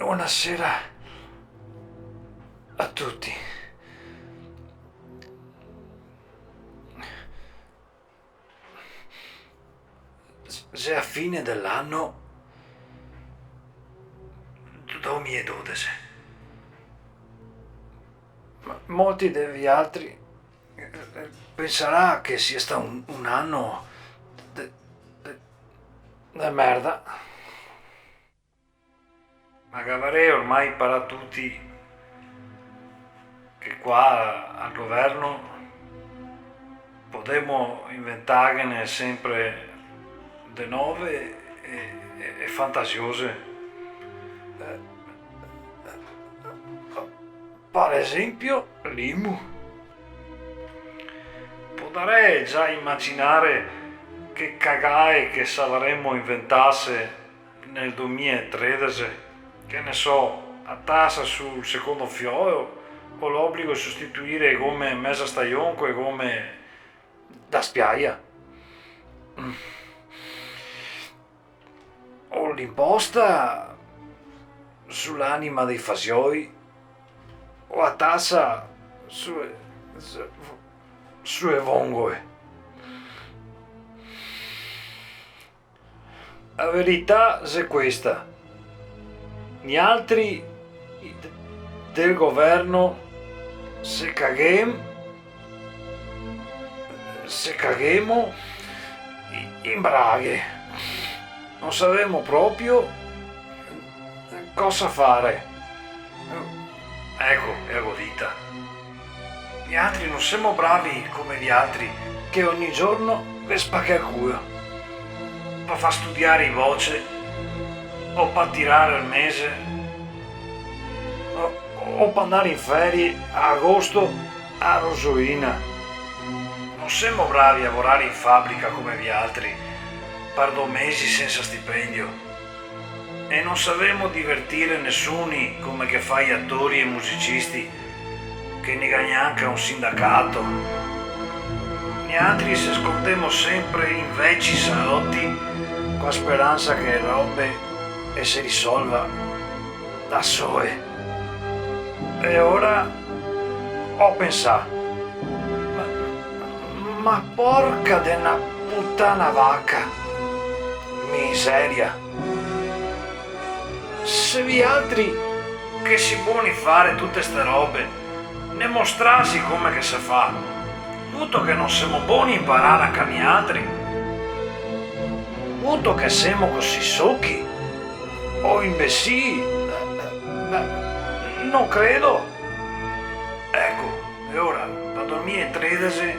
Buonasera a tutti. Se a fine dell'anno 2012, ma molti degli altri penserà che sia stato un anno de merda. Ma Gavarè ormai para tutti che qua al governo potremmo inventarne sempre de nuove e fantasiose. Per esempio l'IMU. Potrei già immaginare che cagae che savremmo inventasse nel 2013, che ne so, a tassa sul secondo figlio o l'obbligo di sostituire le gomme mezza stagione con le gomme da spiaggia. O l'imposta sull'anima dei fasioi o a tassa sulle vongoe. La verità è questa. Gli altri del governo se caghemo in braghe. Non sapevamo proprio cosa fare. Ecco, è godita. Gli altri non siamo bravi come gli altri che ogni giorno le spacca il culo per far studiare i voce o per tirare il mese o per andare in ferie a agosto a Rosolina. Non siamo bravi a lavorare in fabbrica come gli altri per 2 mesi senza stipendio e non sapevamo divertire nessuno come che fa gli attori e musicisti che ne neanche un sindacato. Gli altri si scondemo sempre in vecchi salotti con la speranza che le robe si risolva da sole. E ora ho pensato, ma porca de una puttana vacca, miseria. Se vi altri che si buoni fare tutte ste robe, ne mostrarsi come che si fa, tutto che non siamo buoni imparare anche agli altri, tutto che siamo così socchi o imbecilli, non credo. Ecco, e ora da 2013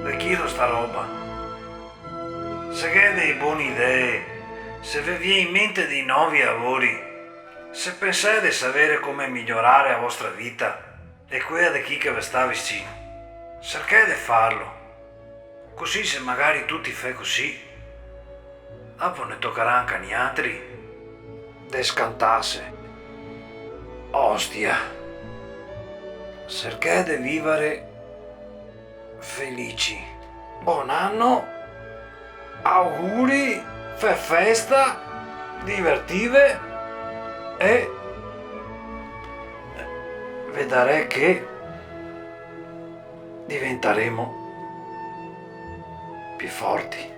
le chiedo sta roba. Se avete delle buone idee, se vi viene in mente dei nuovi lavori, se pensate di sapere come migliorare la vostra vita e quella di chi che vi sta vicino, cercate di farlo. Così se magari tutti fai così, dopo ne toccherà anche agli altri descantarsi. Ostia, cercate di vivere felici. Buon anno, auguri, festa, divertive e vedrete che diventeremo più forti.